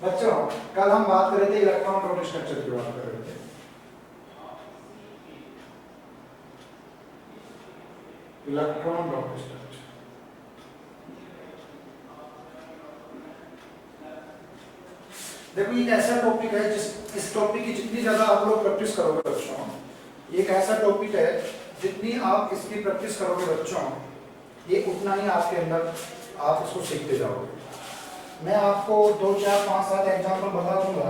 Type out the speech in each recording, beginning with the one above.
बच्चों कल हम बात कर रहे थे इलेक्ट्रॉन प्रोटॉन स्ट्रक्चर की बात कर रहे थे। इलेक्ट्रॉन प्रोटॉन स्ट्रक्चर, देखो ये एक ऐसा टॉपिक है इस टॉपिक की जितनी ज्यादा आप लोग प्रैक्टिस करोगे बच्चों, ये एक ऐसा टॉपिक है जितनी आप इसकी प्रैक्टिस करोगे बच्चों, ये उतना ही आपके अंदर आप इसको सीखते जाओगे। मैं आपको 2 4 5 7 एग्जाम्पल बता दूंगा,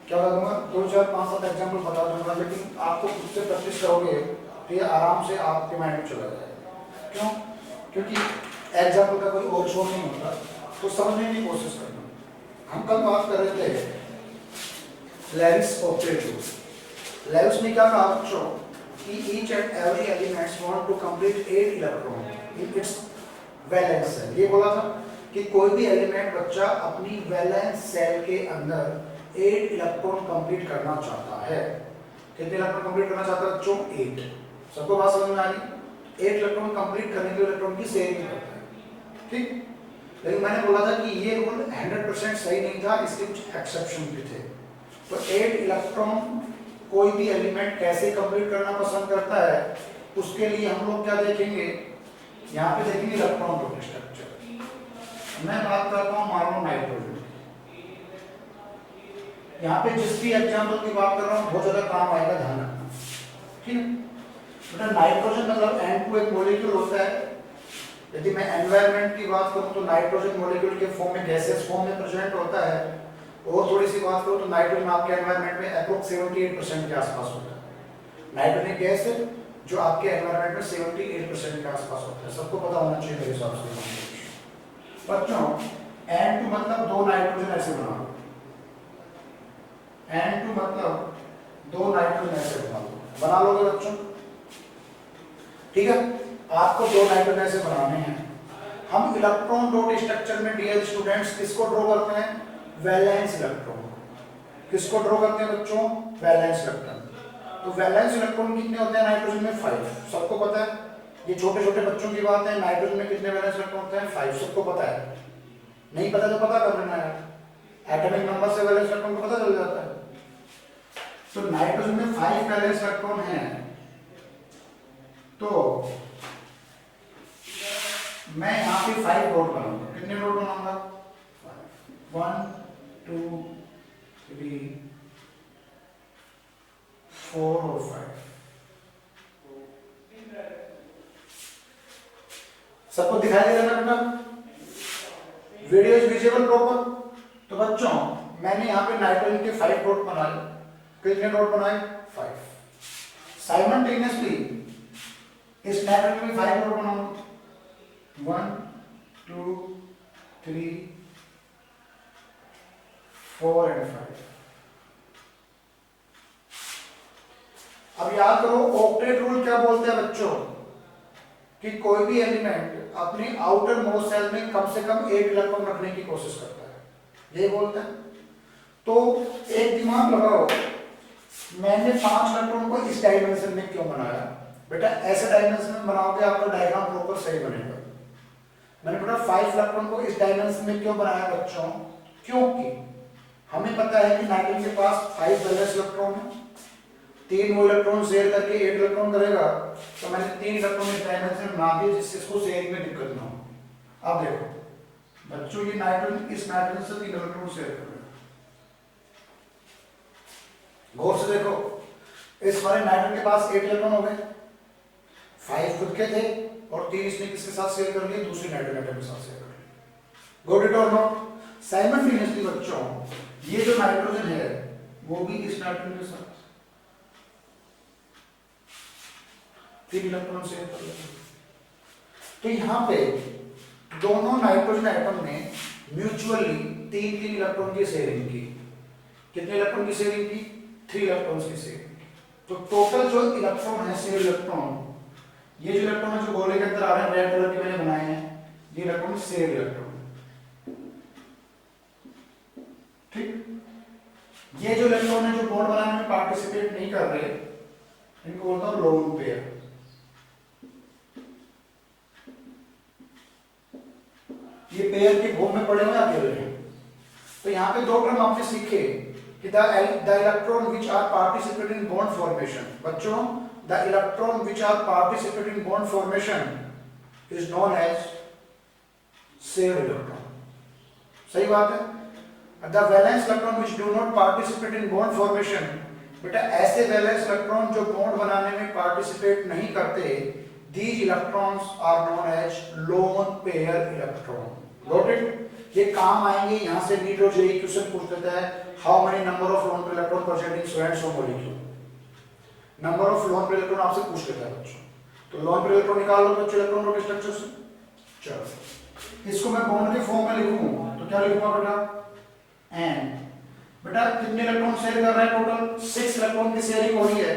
क्या बता दूंगा, 2 4 5 7 एग्जाम्पल बता दूंगा, लेकिन आपको खुद से प्रैक्टिस करोगे तो ये आराम से आपके माइंड में चला जाएगा। क्यों? क्योंकि एग्जाम्पल का कोई और शो नहीं होता, तो समझने की कोशिश करना। हम कल बात कर रहे थे लेविस ऑक्टेट रूल। लेविस ने क्या कहा बच्चों कि each and every elements want to complete 8 electron in its valence shell. ये बोला था कि कोई भी एलिमेंट बच्चा अपनी वैलेंस सेल के अंदर 8 इलेक्ट्रॉन कंप्लीट करना चाहता है। कितने इलेक्ट्रॉन कंप्लीट करना चाहता है बच्चों? 8। सबको बात समझ में आ रही? 8 इलेक्ट्रॉन कंप्लीट करने के इलेक्ट्रॉन की शेयरिंग करता है, ठीक। लेकिन मैंने बोला था कि ये रूल 100% सही नहीं था, इसके कुछ एक्सेप्शन भी थे। तो 8 इलेक्ट्रॉन कोई भी एलिमेंट कैसे कंप्लीट करना पसंद करता है, उसके लिए हम लोग क्या देखेंगे, यहाँ पे देखेंगे इलेक्ट्रॉन प्रोटॉन स्ट्रक्चर। मैं बात करता हूँ मान लो नाइट्रोजन, यहाँ पे जिस भी एग्जाम्पल की बात कर रहा हूँ बहुत ज्यादा काम आएगा, ध्यान रखना, ठीक है। बेटा नाइट्रोजन मतलब N2 एक मॉलिक्यूल होता है। यदि मैं एनवायरनमेंट की बात करूं तो नाइट्रोजन मॉलिक्यूल के फॉर्म में, गैसेस फॉर्म में प्रेजेंट होता है। और थोड़ी सी बात करूं तो नाइट्रोजन आपके एनवायरनमेंट में अप्रोक्स 78% के आसपास होता है। नाइट्रोजन गैस जो आपके एनवायरनमेंट में 78% के आसपास होता है, सबको पता होना चाहिए मेरे हिसाब से। बच्चों N2 मतलब 2 नाइट्रोजन ऐसे बना लो, N2 मतलब 2 नाइट्रोजन ऐसे बना लोगे बच्चों, ठीक है। आपको 2 नाइट्रोजन ऐसे बनाने हैं। हम इलेक्ट्रॉन डॉट स्ट्रक्चर में डियर स्टूडेंट्स किसको ड्रॉ करते हैं? Valence electron. किसको ड्रॉ करते हैं बच्चों? Valence electron. तो वैलेंस इलेक्ट्रॉन कितने होते हैं नाइट्रोजन में? 5। सबको पता है, ये छोटे छोटे बच्चों की बात है। नाइट्रोजन में कितने वैलेंस इलेक्ट्रॉन होते हैं? 5। सबको पता है, नहीं पता तो पता कर लेना यार, एटॉमिक नंबर से वैलेंस इलेक्ट्रॉन को पता चल जाता है। तो नाइट्रोजन में 5 वैलेंस इलेक्ट्रॉन है। तो मैं यहाँ पे 5 डॉट बनाऊंगा। कितने डॉट बनाऊंगा? 1 2 3 4 और 5। सबको दिखाई दे रहा है बेटा? Video is visible proper? तो बच्चों मैंने यहाँ पे नाइट्रोजन के 5 डॉट बनाए। कितने डॉट बनाए? 5। साइमल्टेनियसली इस नाइट्रोजन में 5 डॉट बनाऊंगा। 1 2 3 4 एंड 5। अब याद करो ऑक्टेट रूल क्या बोलते हैं बच्चों, कि कोई भी एलिमेंट अपनी आउटर मोस्ट सेल में कम से कम 8 इलेक्ट्रॉन रखने की कोशिश करता है, ये बोलते हैं। तो एक दिमाग लगाओ, मैंने 5 इलेक्ट्रॉन को इस डायमेंशन में क्यों बनाया? बेटा ऐसे डायमेंशन में बनाओगे आपका डायग्राम प्रॉपर सही बनेगा। मैंने बेटा 5 इलेक्ट्रॉन को इस डायमेंशन में क्यों बनाया बच्चों? क्योंकि हमें पता है कि नाइट्रोजन के पास 5 वैलेंस इलेक्ट्रॉन है, 3 वो इलेक्ट्रॉन शेयर करके 8 इलेक्ट्रॉन करेगा। तो मैंने 3 इलेक्ट्रॉन इस डायमेंशन बना दिए जिससे इसको शेयरिंग में दिक्कत ना हो। अब देखो बच्चों, ये नाइट्रोजन इस नाइट्रोजन से 3 इलेक्ट्रॉन शेयर करेगा। गौर से देखो, इस वाले नाइट्रोजन के पास 8 इलेक्ट्रॉन हो गए, 5 खुद के थे और 3 इसने किसके साथ शेयर कर लिए? दूसरी नाइट्रोजन एटम के साथ शेयर कर लिए। गॉट इट और नॉट? साइमल्टेनियसली बच्चों ये जो नाइट्रोजन है वो भी इस नाइट्रोजन के साथ 3 इलेक्ट्रॉन शेयर कर लेते हैं। तो यहाँ पे दोनों नाइट्रोजन एटम ने म्यूचुअली 3 इलेक्ट्रॉन की शेयरिंग की। कितने इलेक्ट्रॉन की शेयरिंग की? 3 इलेक्ट्रॉन की शेयरिंग। तो टोटल जो इलेक्ट्रॉन है शेयर इलेक्ट्रॉन, ये जो इलेक्ट्रॉन है जो गोले के अंदर आ रहे हैं रेड कलर के मैंने बनाए हैं, ये इलेक्ट्रॉन शेयर इलेक्ट्रॉन, ठीक। ये जो इलेक्ट्रॉन है जो बॉन्ड बनाने में पार्टिसिपेट नहीं कर रहे, इनको बोलता हूं लोन पेयर। ये पेयर के फॉर्म में पड़े हुए अकेले हैं। तो तो यहाँ पे दो टर्म आपने सीखे कि the electron which are participate in bond formation. बच्चों, the electron which are participate in bond formation is known as shared electron. सही बात है। The valence electron which do not participate in bond formation, बेटा ऐसे valence electron जो bond बनाने में participate नहीं करते, these electrons are known as lone pair electron. Got it? ये काम आएंगे। यहाँ से नीट हो जाएगी, क्वेश्चन पूछ लेता है how many number of lone pair electron present in so and so molecule. Number of lone pair electron आपसे पूछ लेता है बच्चों। तो लोन पेयर इलेक्ट्रॉन निकाल लो बच्चों इलेक्ट्रॉन के स्ट्रक्चर से। चलो इसको मैं बॉन्ड के फॉर्म में लिखूं तो क्या लिखूंगा बेटा? एन। बेटा कितने इलेक्ट्रॉन शेयर कर रहा है? टोटल 6 इलेक्ट्रॉन की शेयरिंग हो रही है।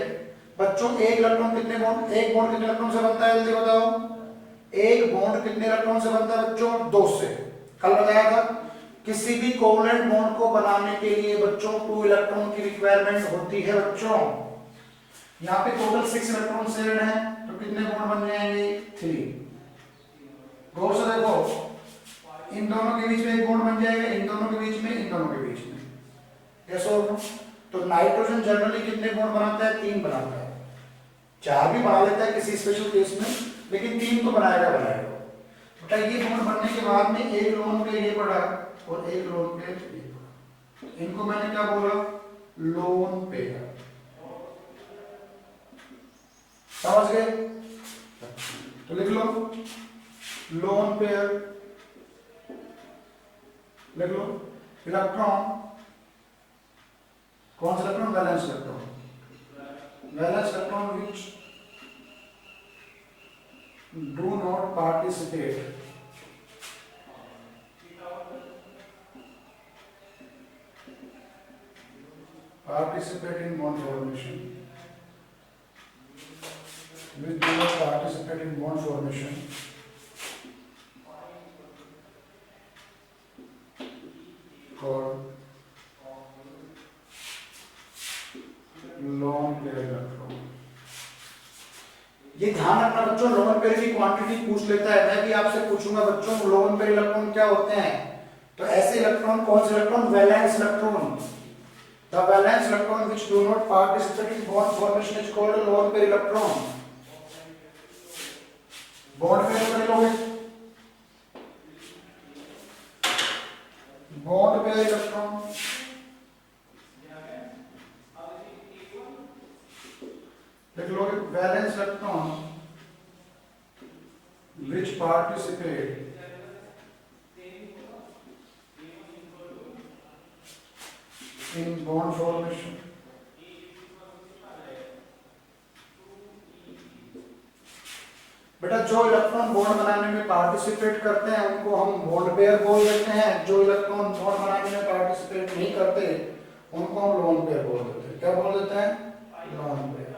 बच्चों एक इलेक्ट्रॉन कितने बॉन्ड, एक बॉन्ड कितने इलेक्ट्रॉन से बनता है? जल्दी बताओ। एक बॉन्ड कितने इलेक्ट्रॉन से बनता है बच्चों? 2 से। कल बताया था किसी भी कोवलेंट बॉन्ड को बनाने के लिए बच्चों 2 इलेक्ट्रॉन की रिक्वायरमेंट होती है बच्चों। यहाँ पे टोटल 6 इलेक्ट्रॉन शेयर्ड हैं, तो कितने बॉन्ड बन जाएंगे? 3। गौर से देखो, इन दोनों के बीच में एक बॉन्ड बन जाएगा, इन दोनों के बीच में, इन दोनों के बीच में। कैसे होगा? तो नाइट्रोजन जनरली कितने बॉन्ड बनाता है? 3 बनाता है। 4 भी बना लेता है किसी स्पेशल केस में, लेकिन 3 तो बनाएगा। बेटा ये बॉन्ड बनने के बाद में एक लोन पे ये पड़ा और एक लोन पे ये पड़ा। इनको मैंने क्या बोला? Lone pair. समझ गए? तो लिख लो लोन पेयर, लिख लो इलेक्ट्रॉन। कौन सा electron? Valence electron. Valence electron which do not participate in bond formation, which do not participate in bond formation called lone pair electron। ये ध्यान रखना बच्चों, लोन पेयर की क्वांटिटी पूछ लेता है। मैं भी आपसे पूछूंगा बच्चों लोन पेयर इलेक्ट्रॉन क्या होते हैं, तो ऐसे इलेक्ट्रॉन कौन से electron? Valence electron. The valence electron which do not participate in bond formation is called lone pair electron. Bond pair कर लोगे, बॉन्ड पेयर इलेक्ट्रॉन। देख लो valence electron which participate in bond formation बेटा जो electron bond बनाने में participate करते हैं उनको हम बॉन्ड पेयर बोल देते हैं। जो इलेक्ट्रॉन बॉन्ड बनाने में पार्टिसिपेट नहीं करते उनको हम लोन पेयर बोल देते हैं। क्या बोल देते हैं? Lone pair.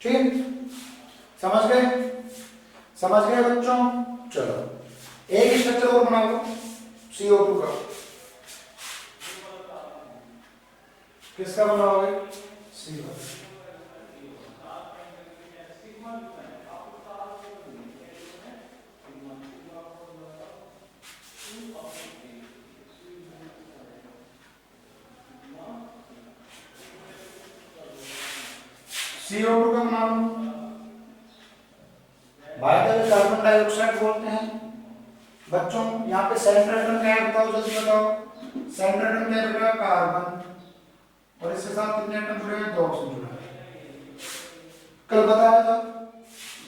ठीक, समझ गए? समझ गए बच्चों? चलो एक स्ट्रक्चर और बना लो CO2 का। किसका बनाओगे? CO2। CO2 का बना लो। बाय कार्बन डाइऑक्साइड बोलते हैं बच्चों। यहाँ पे सेंट्रल एटम क्या है बताओ, जल्दी बताओ। सेंट्रल एटम क्या है? कार्बन। और इसके साथ कितने एटम जुड़े हैं? 2 ऑक्सीजन जुड़े हैं। कल बताया था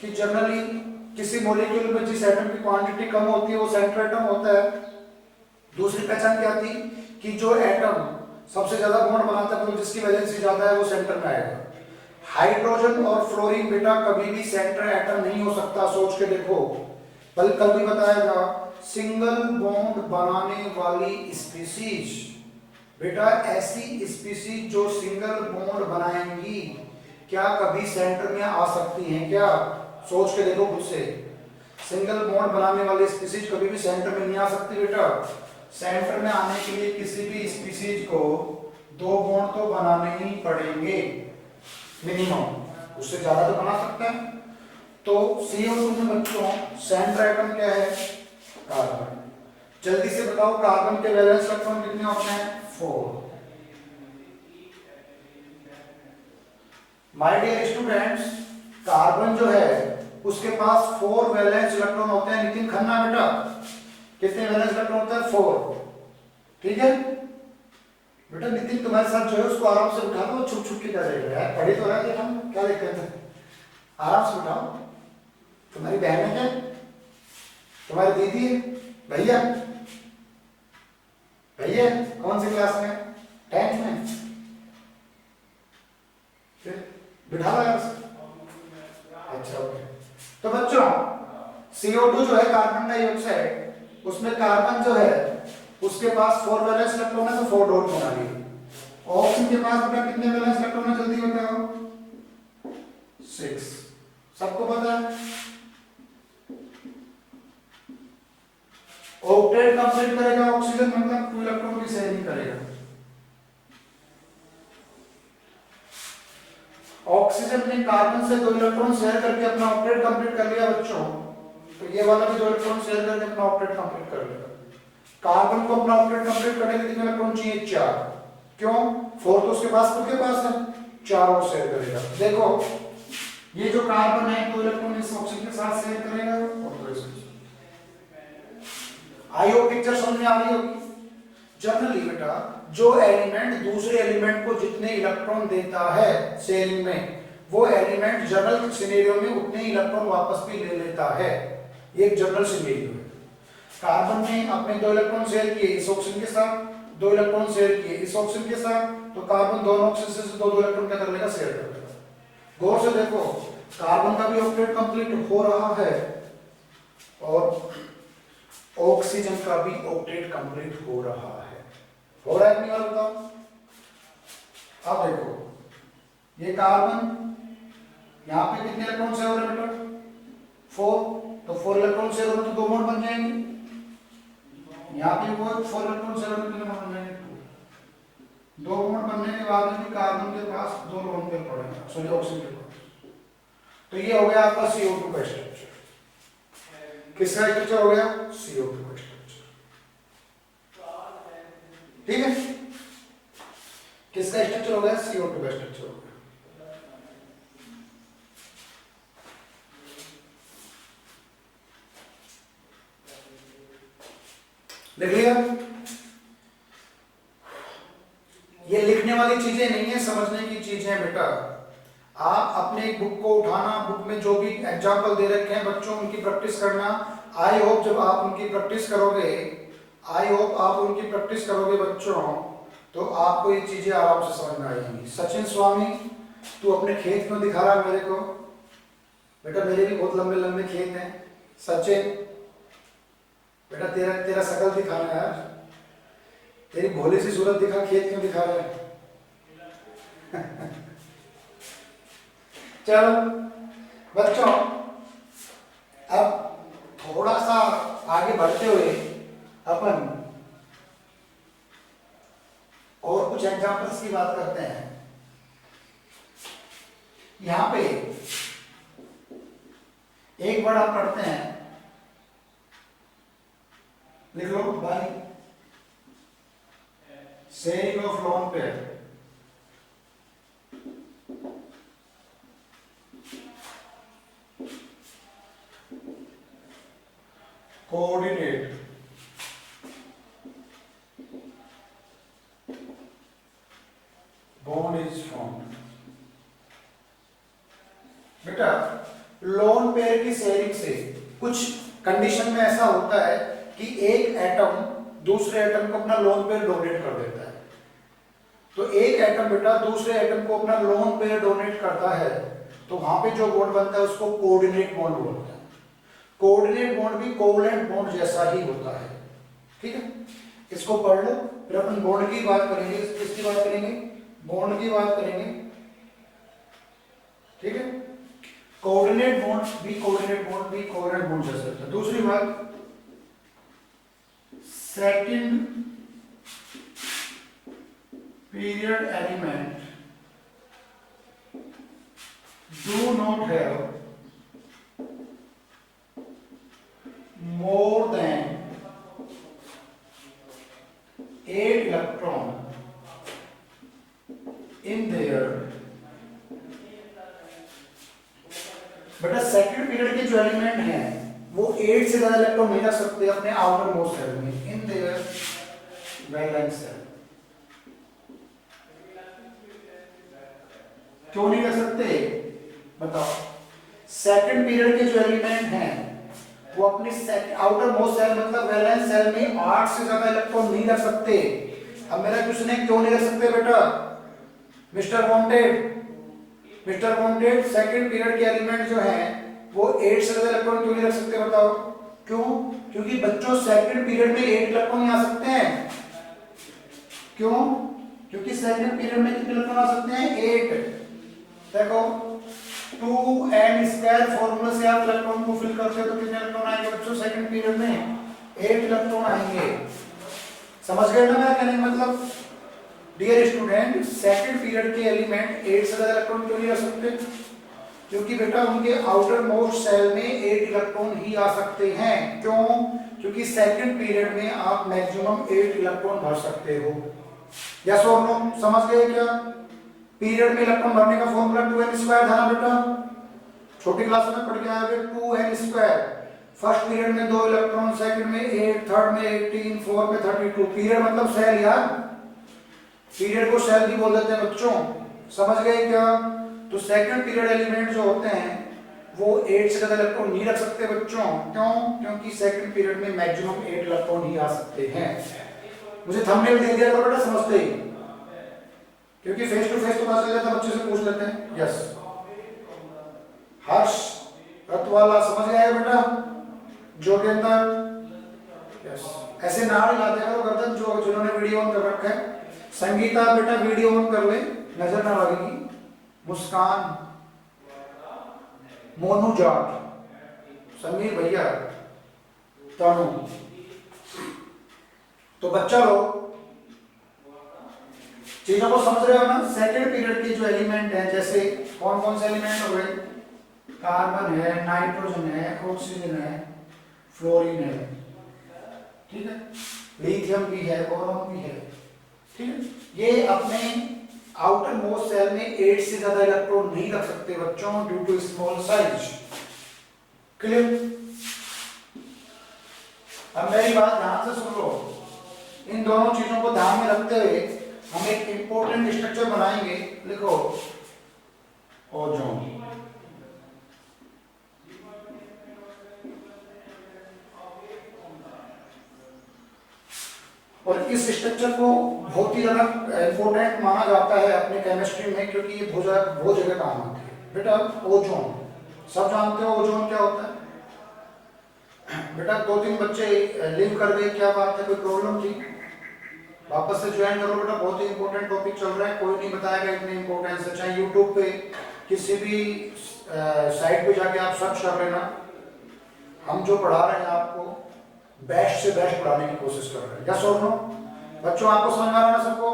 कि जनरली किसी मॉलिक्यूल में जिस एटम की क्वांटिटी कम होती है वो सेंट्रल एटम होता है। दूसरी पहचान क्या थी कि जो एटम सबसे ज्यादा बॉन्ड बनाता है, मतलब जिसकी वैलेंसी ज्यादा है, वो सेंटर में आएगा। हाइड्रोजन और फ्लोरीन बेटा कभी भी सेंटर एटम नहीं हो सकता, सोच के देखो। कल भी बताया था सिंगल बॉन्ड बनाने वाली स्पीसीज, बेटा ऐसी स्पीसीज जो सिंगल बॉन्ड बनाएंगी क्या कभी सेंटर में आ सकती हैं क्या? सोच के देखो खुद से। सिंगल बॉन्ड बनाने वाली स्पीसीज कभी भी सेंटर में नहीं आ सकती बेटा। सेंटर में आने के लिए किसी भी स्पीसीज को 2 बॉन्ड तो बनाने ही पड़ेंगे मिनिमम। उससे ज्यादा तो बना सकते हैं। तो CO2 में बच्चों सेंटर एटम क्या है? कार्बन। जल्दी से बताओ कार्बन के वैलेंस इलेक्ट्रॉन कितने होते हैं? 4। माय डियर स्टूडेंट्स, कार्बन जो है उसके पास 4 वैलेंस इलेक्ट्रॉन होते हैं। नितिन खन्ना बेटा, कितने वैलेंस इलेक्ट्रॉन होते हैं? 4। ठीक है बेटा, नितिन तुम्हारे साथ जो है उसको आराम से उठा दो, छुप छुप के क्या देख रहे हैं? पढ़ी तो रहे थे हम, क्या दिक्कत है? आराम से उठाओ। तुम्हारी बहन है क्या? तुम्हारी दीदी है? भैया? भैया कौन सी क्लास में? 10th में? फिर बिठा लो यार। अच्छा ओके। तो बच्चों CO2 जो है कार्बन डाइऑक्साइड, उसमें कार्बन जो है उसके पास 4 वैलेंस इलेक्ट्रॉन है, तो 4 डॉट बना लिए। ऑक्सीजन के पास बेटा कितने वैलेंस इलेक्ट्रॉन है? जल्दी बताओ। 6। सबको पता है। ऑक्टेट कंप्लीट करेगा ऑक्सीजन, मतलब 2 इलेक्ट्रॉन की शेयरिंग करेगा। ऑक्सीजन ने कार्बन से 2 इलेक्ट्रॉन शेयर करके अपना ऑक्टेट कंप्लीट कर लिया बच्चों, तो ये वाला भी 2 इलेक्ट्रॉन शेयर करके अपना ऑक्टेट कंप्लीट कर लेगा। कार्बन को अपना ऑक्टेट कंप्लीट करने के लिए कितने इलेक्ट्रॉन चाहिए? 4। क्यों? 4 तो उसके पास, खुद के पास है, 4 और शेयर करेगा। देखो ये जो कार्बन है 2 इलेक्ट्रॉन इस ऑक्सीजन के साथ शेयर करेगा और 2 इसके साथ। आई होप पिक्चर समझ में आ रही होगी। जनरली बेटा जो एलिमेंट दूसरे एलिमेंट को जितने इलेक्ट्रॉन देता है शेयरिंग में, वो एलिमेंट जनरल सिनेरियो में उतने इलेक्ट्रॉन वापस भी ले लेता है। ये एक जनरल सिनेरियो है। कार्बन ने अपने 2 इलेक्ट्रॉन शेयर किए इस ऑक्सीजन के साथ, 2 इलेक्ट्रॉन शेयर किए इस ऑक्सीजन के साथ, तो कार्बन दोनों ऑक्सीजन से 2 इलेक्ट्रॉन क्या कर लेगा? शेयर कर लेगा। गौर से देखो, कार्बन का भी ऑक्टेट कंप्लीट हो रहा है और ऑक्सीजन का भी ऑक्टेट कंप्लीट हो रहा है। हो रहा है नहीं? और बताओ। अब देखो ये कार्बन, यहां पे कितने इलेक्ट्रॉन शेयर हो रहे हैं बेटा? 4। तो 4 इलेक्ट्रॉन शेयर हो रहे तो 2 बॉन्ड बन जाएंगे। यहाँ पे वो 4 इलेक्ट्रॉन शेयर होने के लिए बन जाएंगे 2 बॉन्ड बनने के बाद में भी कार्बन के पास 2 लोन पेयर पड़ेंगे, सॉरी ऑक्सीजन के पास। तो ये हो गया आपका CO2 का स्ट्रक्चर। किसका स्ट्रक्चर हो गया? CO2 का स्ट्रक्चर। ठीक है, किसका स्ट्रक्चर हो गया? CO2 का स्ट्रक्चर हो गया। लिख लिया? ये लिखने वाली चीजें नहीं है, समझने की चीजें हैं बेटा। आप अपने एक बुक को उठाना, बुक में जो भी एग्जाम्पल दे रखे हैं बच्चों उनकी प्रैक्टिस करना। आई होप जब आप उनकी प्रैक्टिस करोगे, बच्चों, तो आपको ये चीजें आराम से समझ में आएंगी। सचिन स्वामी, तू अपने खेत में दिखा रहा है मेरे को बेटा, मेरे भी बहुत लंबे लंबे खेत हैं। सचिन बेटा तेरा शकल दिखाना यार, तेरी भोली सी सूरत दिखा, खेत क्यों दिखा रहा है? चलो बच्चों, अब थोड़ा सा आगे बढ़ते हुए अपन और कुछ एग्जांपल्स की बात करते हैं। यहां पे एक वर्ड आप पढ़ते हैं, लिख लो by sharing of lone pair. Coordinate bond is formed. बेटा लोन पेयर की शेयरिंग से कुछ कंडीशन में ऐसा होता है कि एक एटम दूसरे एटम को अपना लोन पेयर डोनेट कर देता है। तो एक एटम बेटा दूसरे एटम को अपना लोन पेयर डोनेट करता है, तो वहां पे जो बॉन्ड बनता है उसको कोऑर्डिनेट बॉन्ड बोलते हैं। कोऑर्डिनेट बॉन्ड भी कोवलेंट बॉन्ड जैसा ही होता है। ठीक है, इसको पढ़ लो, फिर अपन बॉन्ड की बात करेंगे। किसकी बात करेंगे? बॉन्ड की बात करेंगे। ठीक है, कोऑर्डिनेट बॉन्ड भी कोऑर्डिनेट बॉन्ड जैसा होता है। दूसरी बात, second period element do not have more than 8 electron in their, बेटा सेकंड पीरियड के जो एलिमेंट हैं वो 8 से ज्यादा इलेक्ट्रॉन नहीं रख सकते अपने आउटर मोस्ट सेल में, इन देयर वैलेंस सेल। क्यों नहीं रख सकते बताओ? सेकंड पीरियड के जो एलिमेंट हैं वो अपनी आउटर मोस्ट सेल मतलब वैलेंस सेल में 8 से ज्यादा इलेक्ट्रॉन नहीं रख सकते। अब मेरा क्वेश्चन है क्यों नहीं रख सकते बेटा? मिस्टर वांटेड सेकंड पीरियड के एलिमेंट जो हैं वो 8 से ज्यादा इलेक्ट्रॉन क्यों नहीं रख सकते बताओ? क्यों? क्योंकि बच्चों सेकंड पीरियड में 8 इलेक्ट्रॉन आ सकते हैं। क्यों? क्योंकि सेकंड पीरियड में कितने इलेक्ट्रॉन आ सकते हैं? 8। देखो 2n² फॉर्मूला से आप इलेक्ट्रॉन को फिल करते हो तो कितने इलेक्ट्रॉन आएंगे बच्चों सेकंड पीरियड में? 8 इलेक्ट्रॉन आएंगे। समझ गए ना मेरा कहने का मतलब? डियर स्टूडेंट, सेकंड पीरियड के एलिमेंट 8 से ज्यादा इलेक्ट्रॉन क्यों नहीं आ सकते? क्योंकि बेटा उनके आउटर मोस्ट सेल में 8 इलेक्ट्रॉन ही आ सकते हैं। क्यों? क्योंकि सेकंड पीरियड में आप मैक्सिमम 8 इलेक्ट्रॉन भर सकते हो। यस और नो? समझ गए क्या? पीरियड में इलेक्ट्रॉन भरने का फॉर्मूला 2n² था ना बेटा? छोटी क्लास में पढ़ के आए हुए 2n²। फर्स्ट पीरियड में 2 इलेक्ट्रॉन, सेकंड में 8, थर्ड में 18, फोर्थ में 32। पीरियड मतलब सेल यार, पीरियड को सेल भी बोल देते हैं बच्चों। समझ गए क्या? तो सेकंड पीरियड एलिमेंट जो होते हैं वो 8 से ज्यादा इलेक्ट्रॉन नहीं रख सकते बच्चों। क्यों? क्योंकि सेकंड पीरियड में मैक्सिमम 8 इलेक्ट्रॉन ही आ सकते हैं। मुझे थंबनेल दे दिया करो बेटा, समझते ही, क्योंकि फेस टू फेस तो पता चल जाता, बच्चे से पूछ लेते हैं। यस हर्ष रतवाला समझ गया बेटा? जोगेंद्र, यस ऐसे नाम ही लाते करो गर्दन जो जिन्होंने वीडियो ऑन कर रखा है। संगीता बेटा वीडियो ऑन कर ले, नजर ना लगेगी। मुस्कान, मोनू जाट, समीर भैया, तनु। तो बच्चा लोग चीजों को समझ रहे हो ना? सेकंड पीरियड के जो एलिमेंट हैं, जैसे कौन कौन से एलिमेंट हो गए? कार्बन है, नाइट्रोजन है, ऑक्सीजन है, फ्लोरीन है, ठीक है, लिथियम भी है, बोरॉन भी है, ठीक है। ये अपने आउटर मोस्ट सेल में 8 से ज्यादा इलेक्ट्रॉन नहीं रख सकते बच्चों, due to small size. Clear? अब मेरी बात ध्यान से सुन लो। इन दोनों चीजों को ध्यान में रखते हुए हम एक इंपॉर्टेंट स्ट्रक्चर बनाएंगे। लिखो ओजोन। और इस स्ट्रक्चर को बहुत ही ज्यादा इंपॉर्टेंट माना जाता है अपने केमिस्ट्री में, क्योंकि ये बहुत जगह काम आती है। बेटा ओजोन सब जानते हो, ओजोन क्या होता है? बेटा 2-3 बच्चे लिंक कर गए, क्या बात है, कोई प्रॉब्लम थी? वापस से ज्वाइन करो बेटा, बहुत ही इंपॉर्टेंट टॉपिक चल रहा है, कोई नहीं बताएगा इतनी इंपॉर्टेंस है। चाहे यूट्यूब पे किसी भी साइट पे जाके आप सर्च कर लेना, हम जो पढ़ा रहे हैं आपको बेस्ट से बेस्ट पढ़ाने की कोशिश कर रहे हैं। यस और नो? बच्चों आपको समझ में आ रहा है सबको?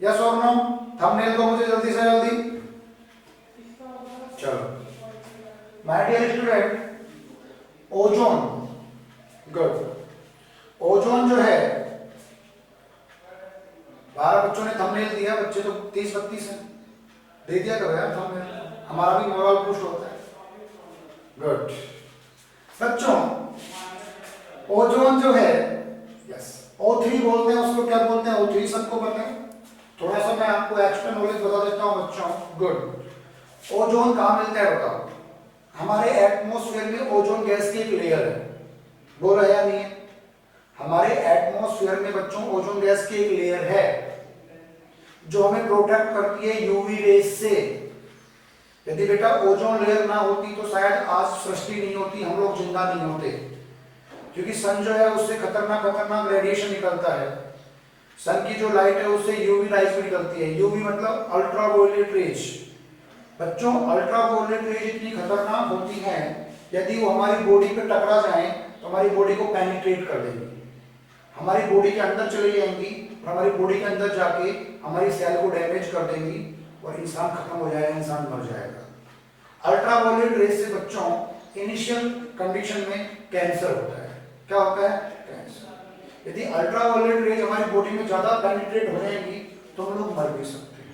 यस और नो? थंबनेल दो मुझे जल्दी से जल्दी। चलो my dear student, ozone, good. Ozone जो है, 12 बच्चों ने थंबनेल दिया, बच्चे तो 30-32 हैं, दे दिया करो यार थंबनेल, हमारा भी मोरल बूस्ट होता है। गुड बच्चों, ओजोन जो है, यस O3 बोलते हैं उसको, क्या बोलते हैं? O3 सबको पता है। थोड़ा सा मैं आपको एक्स्ट्रा नॉलेज बता देता हूं बच्चों। गुड। ओजोन कहाँ मिलता है बताओ? हमारे एटमॉस्फेयर में ओजोन गैस की एक लेयर है, बोल रहा है या नहीं है? हमारे एटमॉस्फेयर में बच्चों ओजोन गैस की एक लेयर है जो हमें प्रोटेक्ट करती है यूवी रेज से। यदि बेटा ओजोन लेयर ना होती तो शायद आज सृष्टि नहीं होती, हम लोग जिंदा नहीं होते, क्योंकि सन जो है उससे खतरनाक रेडिएशन निकलता है। सन की जो लाइट है उससे यूवी लाइट भी निकलती है। यूवी मतलब अल्ट्रावायलेट रेज। बच्चों अल्ट्रावायलेट रेज इतनी खतरनाक होती है, यदि वो हमारी बॉडी पे टकरा जाए तो हमारी बॉडी को पेनिट्रेट कर देंगी, हमारी बॉडी के अंदर चली जाएंगी और हमारी बॉडी के अंदर जाके हमारी सेल को डैमेज कर देंगी और इंसान खत्म हो जाएगा, इंसान मर जाएगा। अल्ट्रावायलेट रेज से बच्चों इनिशियल कंडीशन में कैंसर होता है। क्या होता है? कैंसर। यदि अल्ट्रावायलेट रेज हमारी बॉडी में ज्यादा पेनिट्रेट हो जाएगी तो हम लोग मर भी सकते हैं।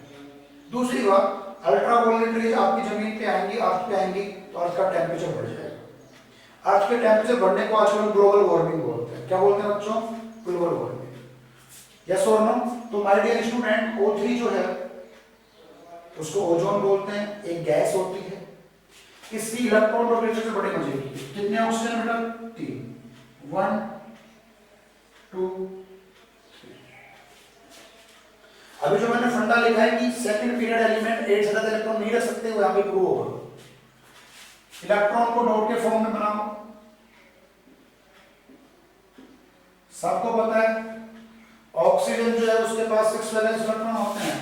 दूसरी बात, अल्ट्रावायलेट रेज आपकी जमीन पे आएंगी, अर्थ पे आएंगी तो अर्थ का टेम्परेचर बढ़ जाएगा। अर्थ के टेम्परेचर बढ़ने को आजकल ग्लोबल वार्मिंग बोलते हैं। क्या बोलते हैं बच्चों? Global warming. यस और नो? तो माय डियर स्टूडेंट, O3 जो है उसको ओजोन बोलते हैं, एक गैस होती है। इसकी इलेक्ट्रॉन रोटेशन से बड़े मजे की। कितने ऑक्सीजन बेटा? 3। 1 2 3। अभी जो मैंने फंडा लिखा है कि सेकंड पीरियड एलिमेंट 8 से ज्यादा इलेक्ट्रॉन नहीं रख सकते, वो यहां पे प्रूव होगा। इलेक्ट्रॉन को डॉट के फॉर्म में बनाओ। सबको पता है ऑक्सीजन जो है उसके पास 6 वैलेंस इलेक्ट्रॉन होते हैं।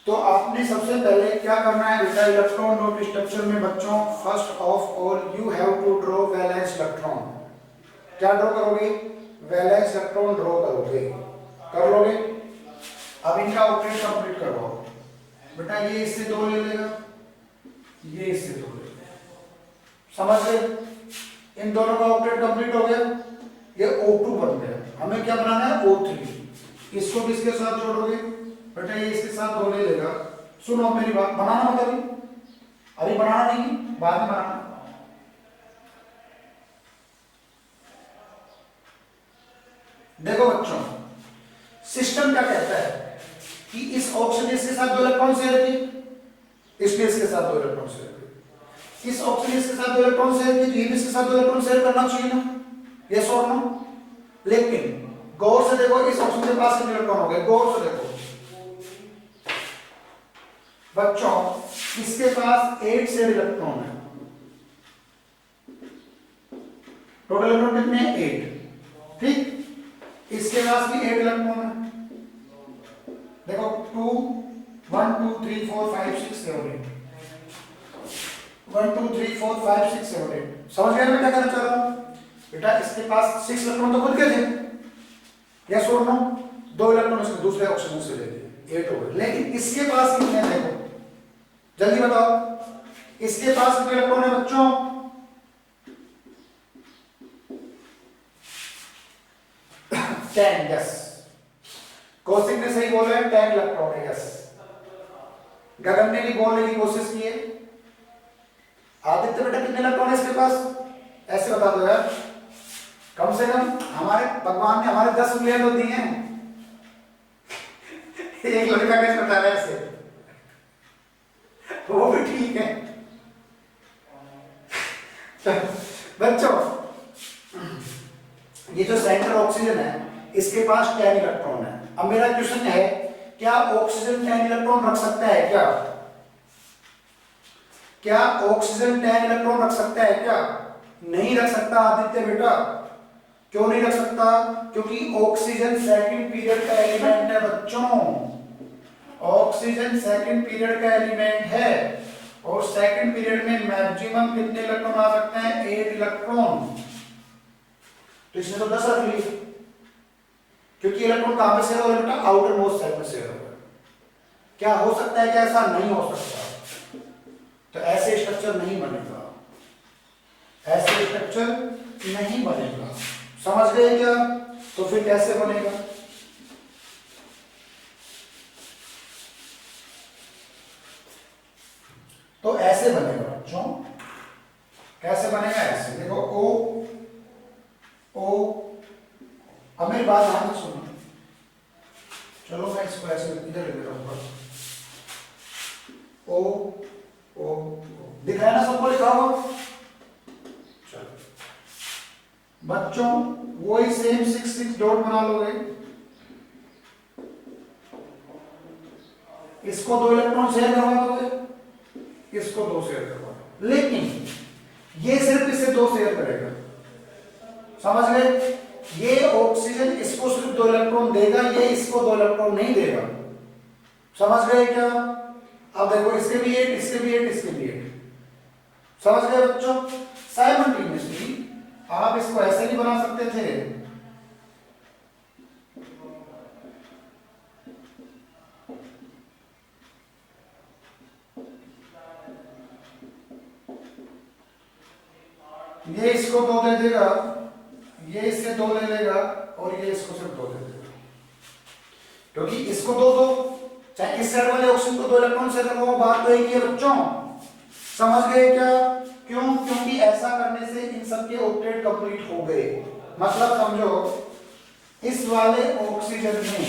तो आपने सबसे पहले क्या करना है बेटा, इलेक्ट्रॉन डॉट स्ट्रक्चर में बच्चों, first of all you have to draw valence electron. क्या ड्रॉ करोगे? वैलेंस इलेक्ट्रॉन ड्रॉ करोगे। कर लोगे? अब इनका ऑक्टेट कंप्लीट करो बेटा। ये इससे 2 ले लेगा, ये इससे 2 ले लेगा। समझ गए? इन दोनों का ऑक्टेट कंप्लीट हो गया, ये O2 बन गया। हमें क्या बनाना है? O3। इसको किसके साथ जोड़ोगे बेटा? ये इसके साथ 2 ले लेगा। सुनो मेरी बात, बनाना मत अभी बनाना नहीं, बाद में बनाना। देखो बच्चों, सिस्टम क्या कहता है कि इस ऑक्सीजन के साथ 2 इलेक्ट्रॉन शेयर किए, इसने इसके साथ 2 इलेक्ट्रॉन शेयर किए, इस ऑक्सीजन के साथ 2 इलेक्ट्रॉन शेयर किए, तो ये भी इसके साथ 2 इलेक्ट्रॉन शेयर करना चाहिए ना? यस और नो? लेकिन गौर से देखो, इस ऑक्सीजन के पास कितने इलेक्ट्रॉन हो गए? गौर से देखो बच्चों, इसके पास 8 शेयर इलेक्ट्रॉन है। टोटल इलेक्ट्रॉन कितने हैं? 8। ठीक, इसके पास भी 8 इलेक्ट्रॉन है। देखो 2 1 2 3 4 5 6 7 8 1 2 3 4 5 6 7 8। समझ गए मैं क्या करना चाह रहा हूं बेटा? इसके पास 6 इलेक्ट्रॉन तो खुद के थे, यस और नो? 2 इलेक्ट्रॉन इसने दूसरे ऑक्सीजन से ले लिए, 8 हो गए। लेकिन इसके पास कितने हैं? देखो जल्दी बताओ, इसके पास कितने इलेक्ट्रॉन है बच्चों? 10। यस, कौशिक ने सही बोला है, 10 इलेक्ट्रॉन है। यस, गगन ने भी बोलने की कोशिश की है। आदित्य बेटा कितने इलेक्ट्रॉन है इसके पास? ऐसे बता दो यार, कम से कम हमारे भगवान ने हमारे 10 उंगलियां तो दी हैं। एक लड़का कैसे बता रहा है ऐसे? वो भी ठीक है। बच्चों, ये जो सेंटर ऑक्सीजन है इसके पास 10 इलेक्ट्रॉन है। अब मेरा क्वेश्चन है, क्या ऑक्सीजन 10 इलेक्ट्रॉन रख सकता है क्या? क्या ऑक्सीजन 10 इलेक्ट्रॉन रख सकता है क्या? नहीं रख सकता आदित्य बेटा। क्यों नहीं रख सकता? क्योंकि ऑक्सीजन सेकंड पीरियड का एलिमेंट है बच्चों। ऑक्सीजन सेकंड पीरियड का एलिमेंट है और सेकंड पीरियड में मैक्सिमम कितने इलेक्ट्रॉन आ सकते हैं? 8 इलेक्ट्रॉन। तो इसने तो 10 रख लिए, क्योंकि इलेक्ट्रॉन कहां पे शेयर हो रहा है बेटा? आउटर मोस्ट सेल में शेयर हो रहा है। क्या हो सकता है? क्या ऐसा नहीं हो सकता? तो ऐसे स्ट्रक्चर नहीं बनेगा, ऐसे स्ट्रक्चर नहीं बनेगा। समझ गए क्या? तो फिर कैसे बनेगा? तो ऐसे बनेगा बच्चों। कैसे बनेगा? ऐसे देखो, ओ अब मेरी बात ध्यान से सुनो। चलो मैं इसको ऐसे इधर लिख रहा हूँ। ओ दिख रहा है ना? सबको लिखा हुआ? चलो बच्चों, वही सेम 6 6 डॉट बना लोगे। इसको 2 इलेक्ट्रॉन शेयर करवा दोगे, इसको 2 शेयर करवा दो। लेकिन ये सिर्फ इसे 2 शेयर करेगा। समझ गए? ये ऑक्सीजन इसको सिर्फ 2 इलेक्ट्रॉन देगा, ये इसको 2 इलेक्ट्रॉन नहीं देगा। समझ गए क्या? अब देखो, इसके भी 8, इसके भी 8, इसके भी 8। समझ गए बच्चों? साइमल्टेनियसली आप इसको ऐसे नहीं बना सकते थे, ये इसको 2 दे देगा, ये इससे 2 ले लेगा और ये इसको सिर्फ 2 दे देगा, क्योंकि इसको 2 दो, चाहे इस साइड वाले ऑक्सीजन को 2 इलेक्ट्रॉन से अगर वो बात तो एक ही है बच्चों, समझ गए क्या? क्यों? क्योंकि ऐसा करने से इन सब के ऑक्टेट कंप्लीट हो गए। मतलब समझो, इस वाले ऑक्सीजन ने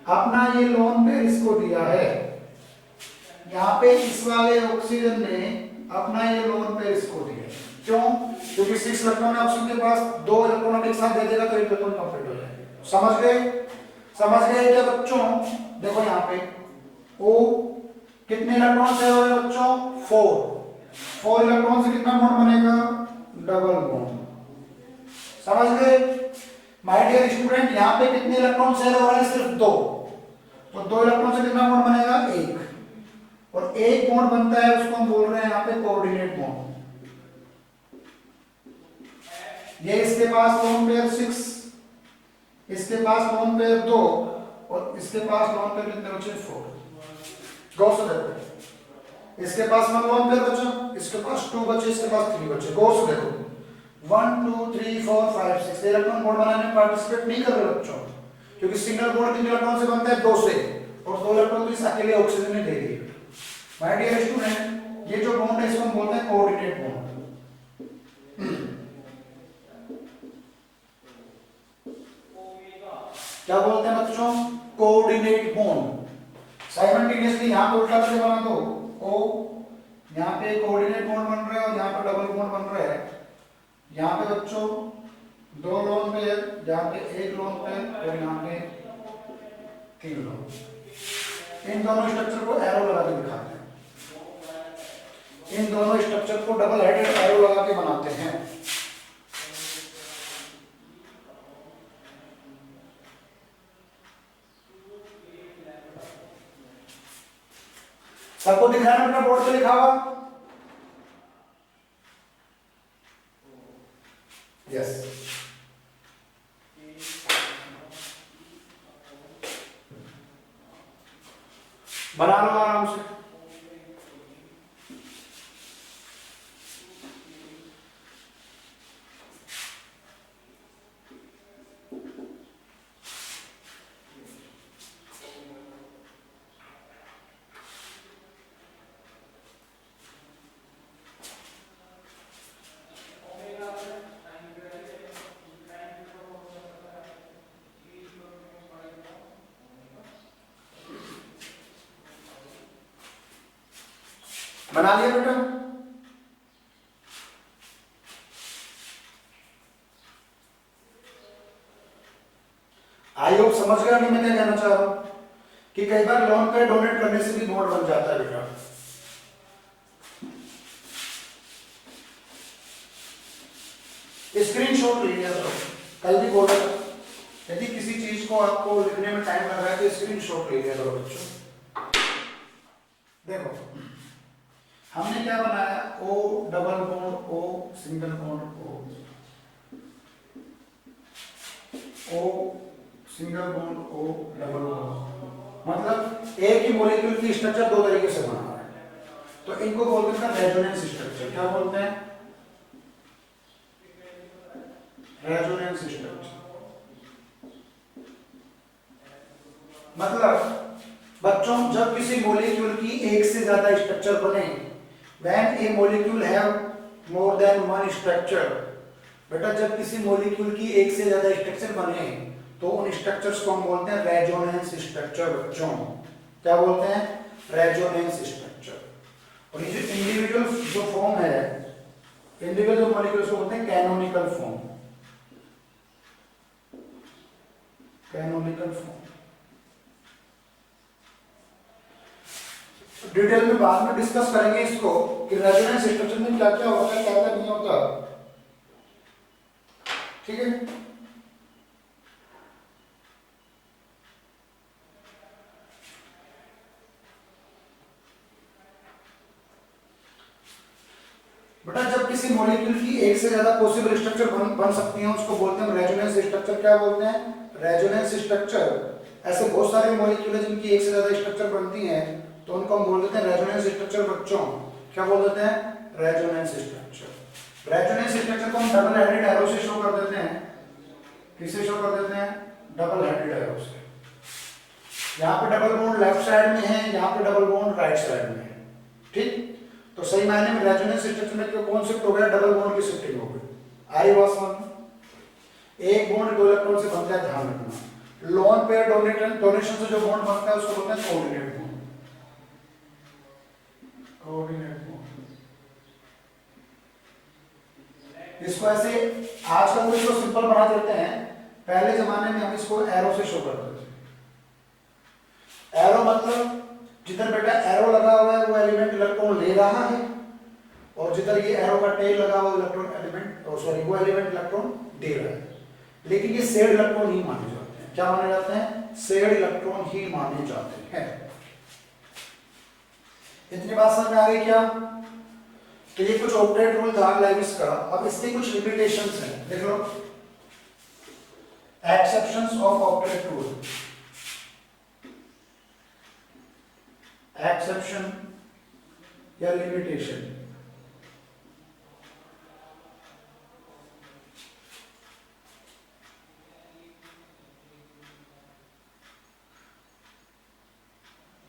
अपना ये लोन पेयर इसको दिया है, यहाँ पे इस वाले ऑक्सीजन ने अपना ये लोन पेयर इसको दिया है। क्यों? क्योंकि 6 इलेक्ट्रॉन है ऑक्सीजन के पास, 2 इलेक्ट्रॉन एक साथ दे देगा तो 1 इलेक्ट्रॉन कंप्लीट हो जाएगा। समझ गए? समझ गए क्या बच्चों? देखो यहाँ पे O कितने इलेक्ट्रॉन से हो रहे बच्चों? 4 इलेक्ट्रॉन से कितना बॉन्ड बनेगा? Double bond. समझ गए? माय डियर स्टूडेंट, यहाँ पे कितने इलेक्ट्रॉन शेयर हो रहे हैं? सिर्फ 2, तो 2 इलेक्ट्रॉन से कितना बॉन्ड बनेगा? 1, और 1 बॉन्ड बनता है उसको हम बोल रहे हैं यहाँ पे कोऑर्डिनेट बॉन्ड। ये इसके पास लोन पेयर 6, इसके पास लोन पेयर 2, और इसके पास लोन पेयर कितने बचे? 4। गौर से देखो, इसके पास 1 लोन पेयर बचा, इसके पास 2 बचे, इसके पास 3 बचे। गौर से देखो, 1 2 3 4 5 6 इलेक्ट्रॉन बॉन्ड बनाने में पार्टिसिपेट नहीं कर रहे बच्चों, क्योंकि सिंगल बॉन्ड कितने इलेक्ट्रॉन से बनता है? 2 से, और 2 इलेक्ट्रॉन तो इस अकेले ऑक्सीजन ने दे दिए। माय डियर स्टूडेंट, ये जो बॉन्ड है इसको हम बोलते हैं कोऑर्डिनेट बॉन्ड। क्या बोलते हैं बच्चों? Coordinate bond. साइमल्टेनियसली यहां पे उल्टा करके बना दो, ओ यहां पे कोऑर्डिनेट बॉन्ड बन रहा है और यहां पे डबल बॉन्ड बन रहा है। यहां पे बच्चों 2 लोन पेयर, यहां पे 1 लोन पेयर, और यहां पे 3 लोन। इन दोनों स्ट्रक्चर को एरो लगा के दिखाते हैं, इन दोनों स्ट्रक्चर को डबल हेडेड एरो लगा के बनाते हैं। सबको दिख रहा है अपना बोर्ड पे लिखा हुआ? यस। बना लो आराम से। बना लिया बेटा? आई होप समझ गया नहीं मैं क्या कहना चाह रहा हूं, कि कई बार लोन पे डोनेट करने से भी बॉन्ड बन जाता है बेटा। स्क्रीनशॉट ले लिया तो कल भी बोला था, यदि किसी चीज को आपको लिखने में टाइम लग रहा है तो स्क्रीनशॉट ले लिया करो बच्चों। देखो हमने क्या बनाया? O double bond O single bond O single bond O double bond. मतलब एक ही मॉलिक्यूल की स्ट्रक्चर 2 तरीके से बना है, तो इनको बोलते हैं रेजोनेंस स्ट्रक्चर। क्या बोलते हैं? Resonance structure. मतलब बच्चों, जब किसी मॉलिक्यूल की एक से ज्यादा स्ट्रक्चर बने, when a molecule have more than one structure, बेटा जब किसी मॉलिक्यूल की एक से ज्यादा स्ट्रक्चर बने तो उन स्ट्रक्चर्स को हम बोलते हैं रेजोनेंस स्ट्रक्चर बच्चों। क्या बोलते हैं? Resonance structure. और ये जो इंडिविजुअल जो फॉर्म है, इंडिविजुअल जो मॉलिक्यूल्स को बोलते हैं canonical form. Canonical form detail में बाद में डिस्कस करेंगे इसको, कि रेजोनेंस स्ट्रक्चर में क्या क्या होता है, क्या क्या नहीं होता। ठीक है? बेटा जब किसी मॉलिक्यूल की एक से ज्यादा पॉसिबल स्ट्रक्चर बन सकती है उसको बोलते हैं रेजोनेंस स्ट्रक्चर। क्या बोलते हैं? Resonance structure. ऐसे बहुत सारे मॉलिक्यूल है जिनकी एक से ज्यादा स्ट्रक्चर बनती है तो उनको हम बोल देते हैं रेजोनेंस स्ट्रक्चर बच्चों। क्या बोल देते हैं? Resonance structure. रेजोनेंस स्ट्रक्चर को हम डबल हेडेड एरो से शो कर देते हैं। किससे शो कर देते हैं? डबल हेडेड एरो से। यहाँ पे डबल बॉन्ड लेफ्ट साइड में है, यहाँ पे डबल बॉन्ड राइट साइड में है। ठीक, तो सही मायने में रेजोनेंस स्ट्रक्चर में कौन शिफ्ट हो गया? डबल बॉन्ड की शिफ्टिंग हो गई। आई बात समझ? एक बॉन्ड 2 इलेक्ट्रॉन से बनता है, ध्यान रखना। लोन पेयर डोनेशन से जो बॉन्ड बनता है उसको बोलते हैं कोऑर्डिनेट बॉन्ड। कोऑर्डिनेट बॉन्ड इसको ऐसे आजकल तो इसको सिंपल बना देते हैं, पहले जमाने में हम इसको एरो से शो करते थे। एरो मतलब जिधर बेटा एरो लगा हुआ है वो एलिमेंट इलेक्ट्रॉन ले रहा है, और जिधर ये एरो का टेल लगा हुआ इलेक्ट्रॉन एलिमेंट वो एलिमेंट इलेक्ट्रॉन दे रहा है। लेकिन ये शेयर्ड इलेक्ट्रॉन ही माने जाते हैं। क्या माने जाते हैं? शेयर्ड इलेक्ट्रॉन ही माने जाते हैं। इतनी बात समझ में आ गई क्या? तो ये कुछ ऑक्टेट रूल था लेविस का। अब इसके कुछ लिमिटेशंस हैं, देख लो। Exceptions of octet rule. Exception या लिमिटेशन।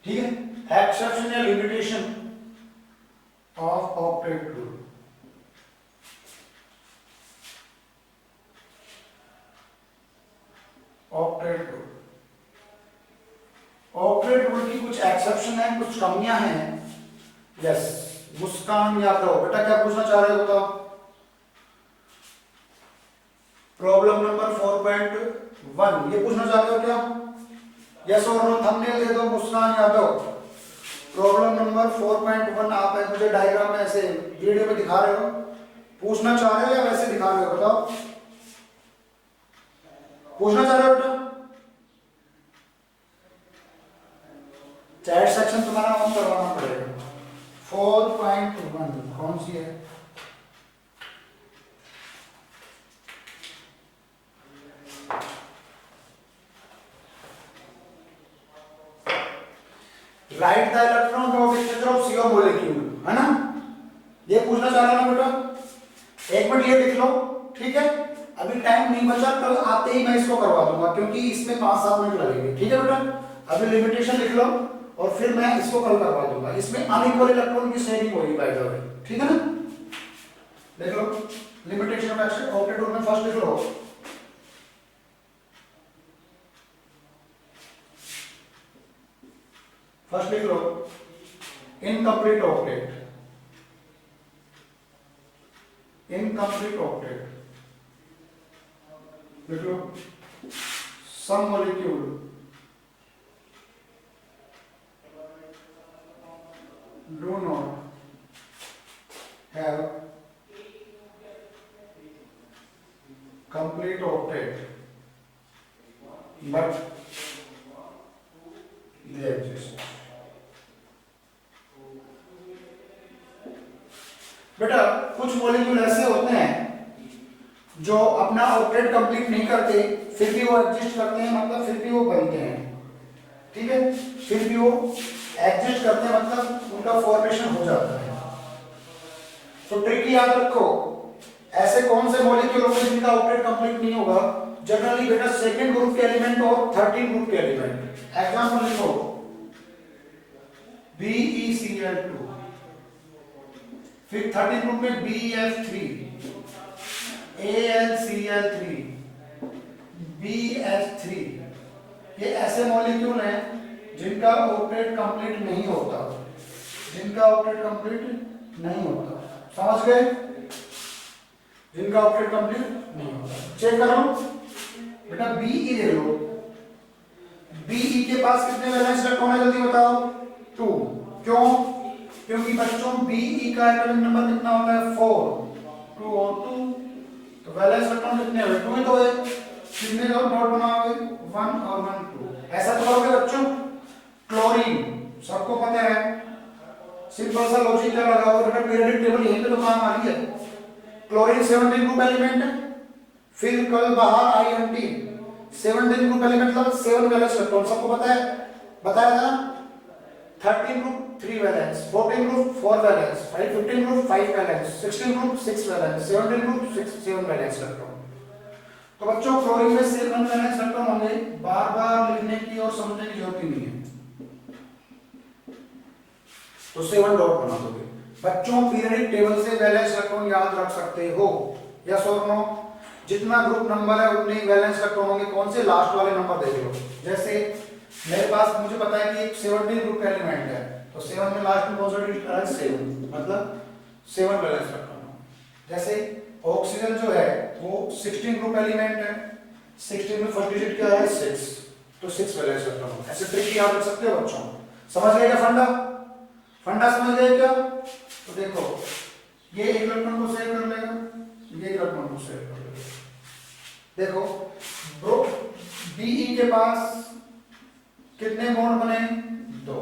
ठीक है, एक्सेप्शन या limitation of octet rule. Octet rule, octet rule की कुछ एक्सेप्शन है, कुछ कमियां हैं। यस, मुस्कान यादव बेटा क्या पूछना चाह रहे हो बताओ? प्रॉब्लम नंबर 4.1 ये पूछना चाह रहे हो क्या? यस और नो थंबनेल दे दो। मुस्कान यादव प्रॉब्लम नंबर 4.1 आप मुझे डायग्राम में ऐसे वीडियो में दिखा रहे हो, पूछना चाह रहे हो या वैसे दिखा रहे हो बताओ? पूछना चाह रहे हो बेटा? चैट सेक्शन तुम्हारा ऑन करवाना पड़ेगा। 4.1 कौन सी है? Right the electron of structure of CO molecule, है ना? ये पूछना चाह रहा हूं बेटा। एक मिनट ये लिख लो, ठीक है? अभी टाइम नहीं बचा, कल आते ही मैं इसको करवा दूंगा क्योंकि इसमें 5-7 मिनट लगेंगे। ठीक है बेटा, अभी लिमिटेशन लिख लो और फिर मैं इसको कल करवा दूंगा। इसमें अनइक्वल इलेक्ट्रॉन की शेयरिंग होगी बाय द वे, ठीक है ना? देख लो लिमिटेशन में ऑक्टेट रूल में फर्स्ट लिख लो फर्स्ट लिख लो इनकम्प्लीट ऑक्टेट। इनकम्प्लीट ऑक्टेट लिख लो। सम molecule do not have complete octet but they exist। बेटा कुछ मॉलिक्यूल ऐसे होते हैं जो अपना ऑक्टेट कंप्लीट नहीं करते फिर भी वो एग्जिस्ट करते हैं, मतलब फिर भी वो बनते हैं। ठीक है, फिर भी वो एग्जिस्ट करते हैं, मतलब उनका फॉर्मेशन हो जाता है। तो ट्रिक याद रखो, ऐसे कौन से मॉलिक्यूल होंगे जिनका ऑक्टेट कंप्लीट नहीं होगा? जनरली बेटा सेकंड ग्रुप के एलिमेंट और 13 ग्रुप के एलिमेंट। एग्जांपल लिखो BeCl2, फिर 13 ग्रुप में BF3, AlCl3, BH3। ये ऐसे मॉलिक्यूल हैं जिनका ऑक्टेट कंप्लीट नहीं होता, जिनका ऑक्टेट कंप्लीट नहीं होता। समझ गए? जिनका ऑक्टेट कंप्लीट नहीं होता। चेक करो बेटा, BE ले लो। BE के पास कितने वैलेंस इलेक्ट्रॉन है जल्दी बताओ? 2। क्यों? क्योंकि बच्चों BE का एटॉमिक नंबर कितना होता है? 4। 2 और 2, तो वैलेंस इलेक्ट्रॉन कितने हुए? 2 ही तो है। कितने और डॉट बनाओगे? 1 और 1 2। ऐसा तो करोगे बच्चों। क्लोरीन सबको पता है, सिंपल सा लॉजिक क्या लगा हुआ है, पीरियोडिक टेबल यहीं पे तो काम आ रही है। क्लोरीन 17 ग्रुप एलिमेंट है, फिर कल बाहर INT 17 ग्रुप एलिमेंट मतलब 7 वैलेंस इलेक्ट्रॉन, सबको पता है, बताया था ना? 13 group 3 valence, 14 group 4 valence, 15 group 5 valence, 16 group 6 valence, 17 group 7 valence electron. तो बच्चों क्लोरीन में 7 वैलेंस इलेक्ट्रॉन होंगे, बार बार लिखने की और समझने की जरूरत ही नहीं है, तो 7 डॉट बना दोगे। बच्चों पीरियडिक टेबल से वैलेंस इलेक्ट्रॉन याद रख सकते हो, यस और नो? जितना ग्रुप नंबर है उतने वैलेंस इलेक्ट्रॉन होंगे, कौन से? लास्ट वाले नंबर देख लो। जैसे मेरे पास, मुझे पता है कि एक 17 ग्रुप का एलिमेंट है, तो 7 में लास्ट में कौन सा डिजिट है? 7, मतलब 7 वैलेंस इलेक्ट्रॉन। जैसे ऑक्सीजन जो है वो 16 ग्रुप एलिमेंट है, 16 में फर्स्ट डिजिट क्या है? 6, तो 6 वैलेंस इलेक्ट्रॉन। ऐसे ट्रिक याद रख सकते हो बच्चों। समझ गए क्या फंडा? फंडा समझ गए क्या? तो देखो ये एक इलेक्ट्रॉन को सेव कर लेगा, ये इलेक्ट्रॉन को सेव कर लेगा। देखो ग्रुप बीई के पास कितने बॉन्ड बने? 2।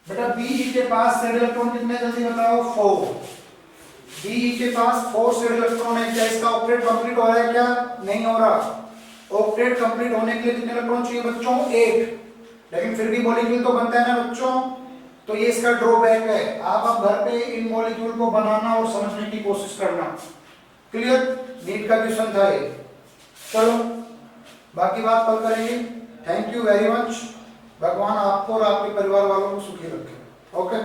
बेटा बीई के पास शेड इलेक्ट्रॉन कितने? जल्दी बताओ। 4। बीई के पास 4 शेड इलेक्ट्रॉन है। क्या इसका ऑक्टेट कंप्लीट हो रहा है? क्या नहीं हो रहा? ऑक्टेट कंप्लीट होने के लिए कितने इलेक्ट्रॉन चाहिए बच्चों? 8। लेकिन फिर भी मॉलिक्यूल तो बनता है ना बच्चों, तो ये इसका ड्रॉबैक है। आप अब घर पे इन मॉलिक्यूल को बनाना और समझने की कोशिश करना। क्लियर? नीट का क्वेश्चन था ये। चलो बाकी बात कल करेंगे। Thank you very much. भगवान आपको और आपके परिवार वालों को सुखी रखे। ओके।